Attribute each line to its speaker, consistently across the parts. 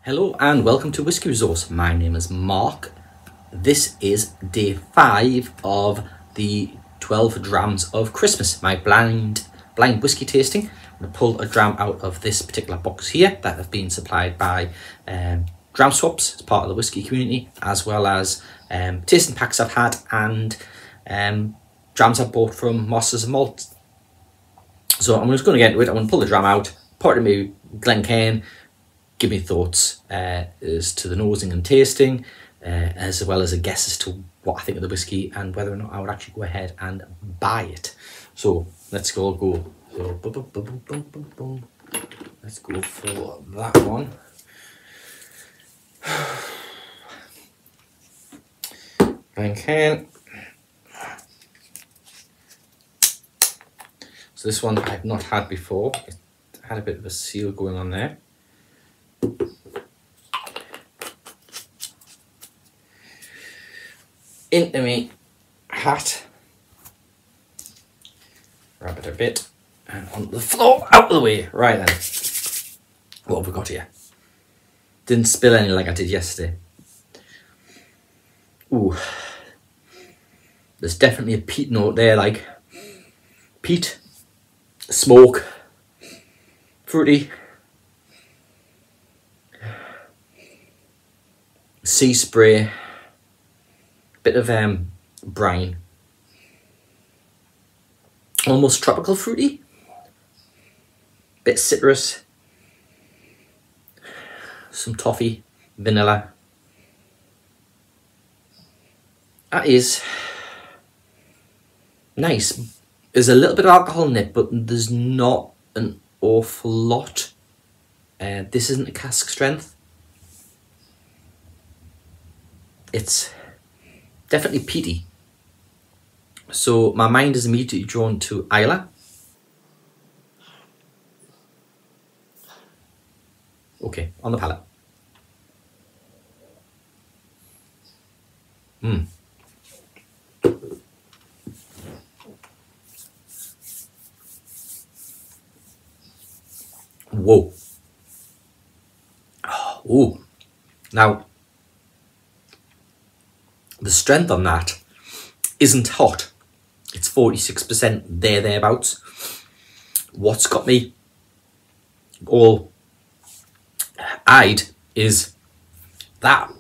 Speaker 1: Hello and welcome to Whiskey Resource. My name is Mark. This is day 5 of the 12 drams of Christmas, my blind whiskey tasting. I'm going to pull a dram out of this particular box here that have been supplied by Dram Swaps as part of the whiskey community, as well as tasting packs I've had and drams I've bought from Masters of Malt. So I'm just going to get into it. I'm going to pull the dram out, pour it in my Glencairn, give me thoughts as to the nosing and tasting, as well as a guess as to what I think of the whiskey and whether or not I would actually go ahead and buy it. So let's go. So boom, boom, boom, boom, boom, boom. Let's go for that one. Glencairn. So this one I've not had before. It had a bit of a seal going on there. Into me hat, wrap it a bit, and onto the floor, out of the way. Right then, what have we got here? Didn't spill any like I did yesterday. Ooh, there's definitely a peat note there, like peat, smoke, fruity, sea spray, bit of brine, almost tropical fruity, bit citrus, some toffee, vanilla. That is nice. There's a little bit of alcohol in it, but there's not an awful lot. This isn't a cask strength. It's definitely peaty. So my mind is immediately drawn to Islay. Okay, on the palate. Whoa. Oh. Now, the strength on that isn't hot. It's 46% thereabouts. What's got me all eyed is that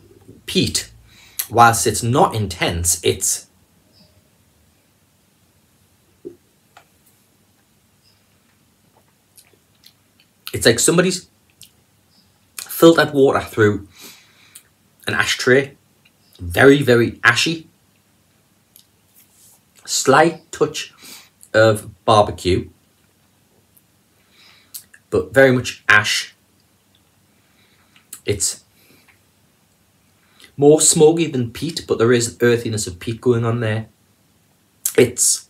Speaker 1: peat, whilst it's not intense, it's like somebody's filtered water through an ashtray. Very, very ashy. Slight touch of barbecue, but very much ash. It's more smoky than peat, but there is earthiness of peat going on there. It's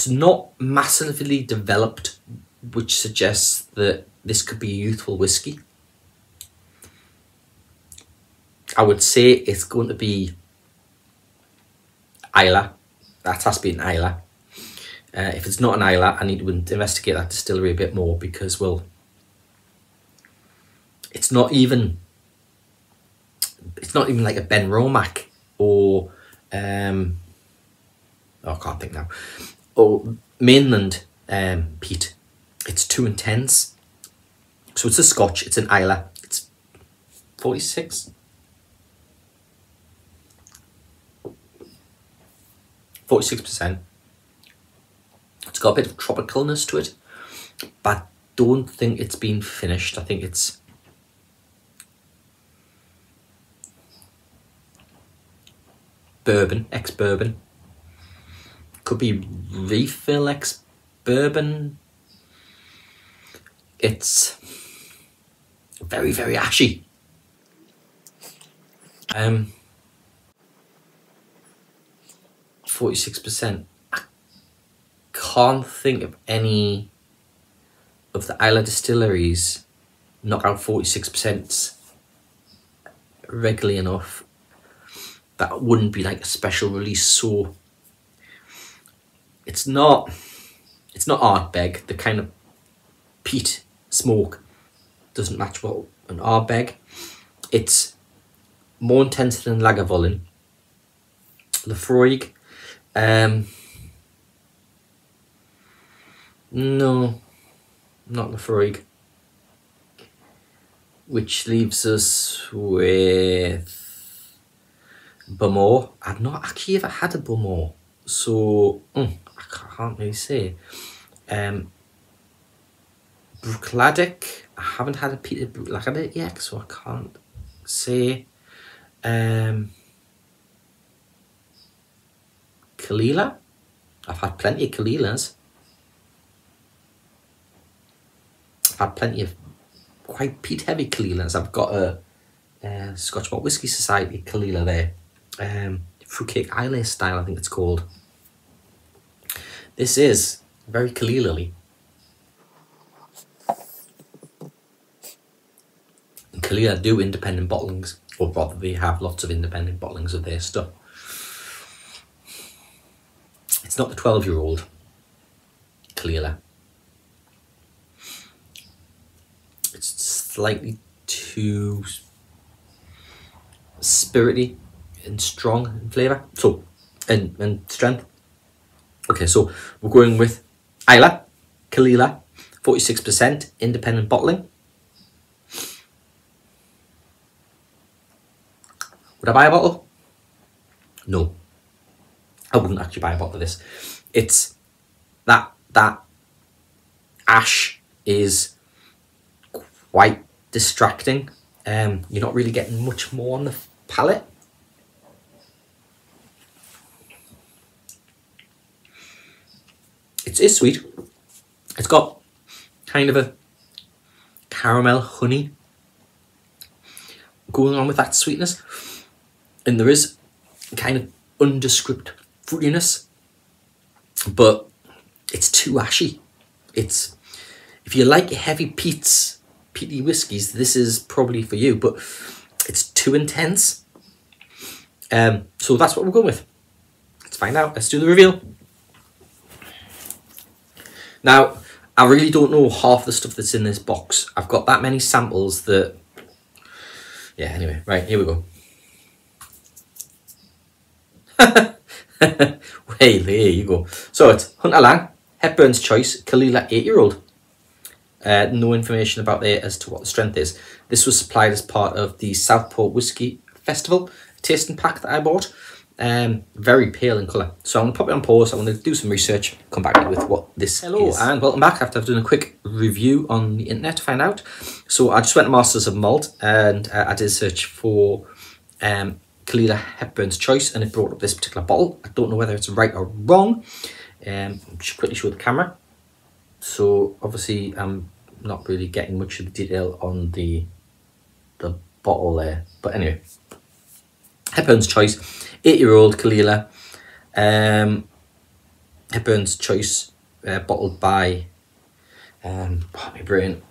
Speaker 1: not massively developed, which suggests that this could be a youthful whiskey. I would say it's going to be Islay. That has to be an Islay. If it's not an Islay, I need to investigate that distillery a bit more, because, well, it's not even like a Ben Romack or I can't think now, or mainland peat. It's too intense. So it's a Scotch. It's an Islay. It's 46%. It's got a bit of tropicalness to it, but I don't think it's been finished. I think it's bourbon, ex-bourbon. Could be refill ex-bourbon. It's very, very ashy. 46%. I can't think of any of the Islay distilleries knock out 46% regularly enough. That wouldn't be like a special release. So it's not Ardbeg, the kind of peat smoke doesn't match what an Ardbeg. It's more intense than Lagavulin. Lefroig, no, not Lefroig. Which leaves us with Bowmore. I've not actually ever had a Bowmore, so I can't really say. Bruichladdich, I haven't had a peated Bruichladdich yet, so I can't say. Kalila, I've had plenty of Kalilas. I've had plenty of quite peat heavy Kalilas. I've got a Scotch Malt Whisky Society Kalila there. Fruitcake Islay style, I think it's called. This is very Kalila-y. Kalila do independent bottlings, or rather they have lots of independent bottlings of their stuff. It's not the 12-year-old Kalila. It's slightly too spirity and strong in flavour, so and strength. Okay, so we're going with Islay Kalila, 46% independent bottling. Would I buy a bottle? No, I wouldn't actually buy a bottle of this. It's that ash is quite distracting. You're not really getting much more on the palate. It's sweet. It's got kind of a caramel honey going on with that sweetness. And there is kind of undescript fruitiness, but it's too ashy. It's, if you like heavy peaty whiskies, this is probably for you, but it's too intense. So that's what we're going with. Let's find out. Let's do the reveal. Now, I really don't know half the stuff that's in this box. I've got that many samples that, yeah, anyway, right, here we go. Hey, there you go. So it's HunterLaing, Hepburns Choice, Kalila 8-year-old. No information about there as to what the strength is. This was supplied as part of the Southport Whisky Festival tasting pack that I bought. Very pale in colour. So I'm going to pop it on pause. I'm going to do some research, come back to you with what this is. Hello and welcome back after I've done a quick review on the internet to find out. So I just went to Masters of Malt and I did search for Kalila Hepburns Choice, and it brought up this particular bottle. I don't know whether it's right or wrong. Just quickly show the camera. So obviously I'm not really getting much of the detail on the bottle there, but anyway, Hepburns Choice, 8-year-old Kalila, Hepburns Choice, bottled by my brain,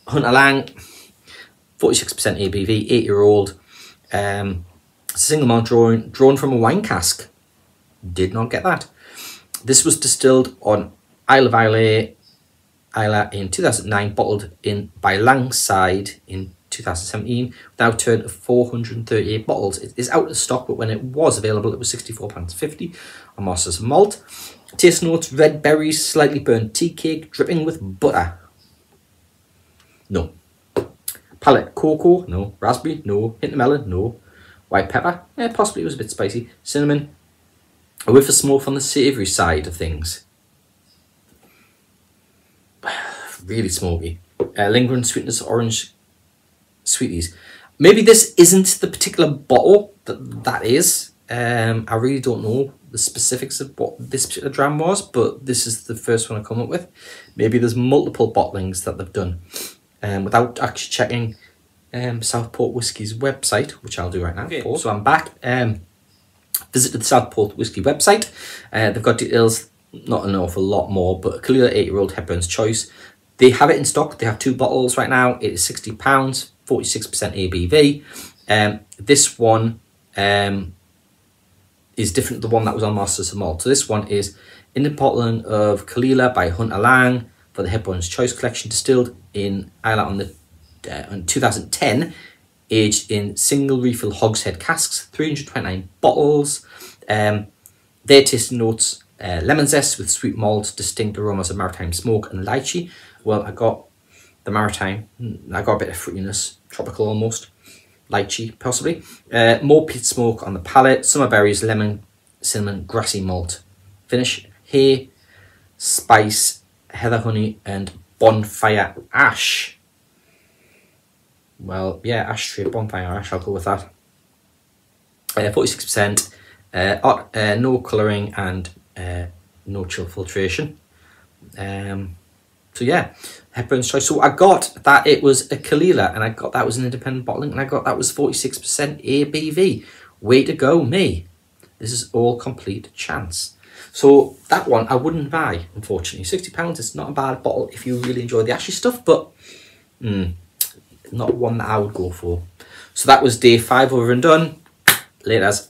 Speaker 1: HunterLaing, 46% ABV, 8-year-old. Single malt drawn from a wine cask. Did not get that. This was distilled on Isle of Islay in 2009, bottled in by Langside in 2017, with a turn of 438 bottles. It is out of stock, but when it was available, it was £64.50 on Masters of Malt. Taste notes: red berries, slightly burnt tea cake, dripping with butter. No. Palate: cocoa, no. Raspberry, no. Hint of melon, no. White pepper, possibly it was a bit spicy. Cinnamon, a whiff of smoke on the savoury side of things. Really smoky. Lingering sweetness, orange sweeties. Maybe this isn't the particular bottle that is. I really don't know the specifics of what this particular dram was, but this is the first one I come up with. Maybe there's multiple bottlings that they've done. Without actually checking Southport Whisky's website, which I'll do right now. Okay. So I'm back. Visited the Southport Whisky website. They've got details, not an awful lot more, but Kalila 8-year-old Hepburns Choice. They have it in stock. They have 2 bottles right now. It is £60, 46% ABV. This one is different to the one that was on Masters of Malt. So this one is in the Portland of Kalila by HunterLaing, for the Hepburns Choice Collection, distilled in Ireland in 2010, aged in single refill hogshead casks, 329 bottles. Their tasting notes: lemon zest with sweet malt, distinct aromas of maritime smoke and lychee. Well, I got the maritime, I got a bit of fruitiness, tropical almost, lychee possibly. More peat smoke on the palate, summer berries, lemon, cinnamon, grassy malt. Finish: hay, spice, heather honey and bonfire ash. Well, yeah, ashtray, bonfire ash, I'll go with that. 46%, no colouring and no chill filtration. So yeah, Hepburns Choice. So I got that it was a Kalila, and I got that was an independent bottling, and I got that was 46% ABV. Way to go, me. This is all complete chance. So that one I wouldn't buy, unfortunately. £60, it's not a bad bottle if you really enjoy the ashy stuff, but not one that I would go for. So that was day 5 over and done. Laters.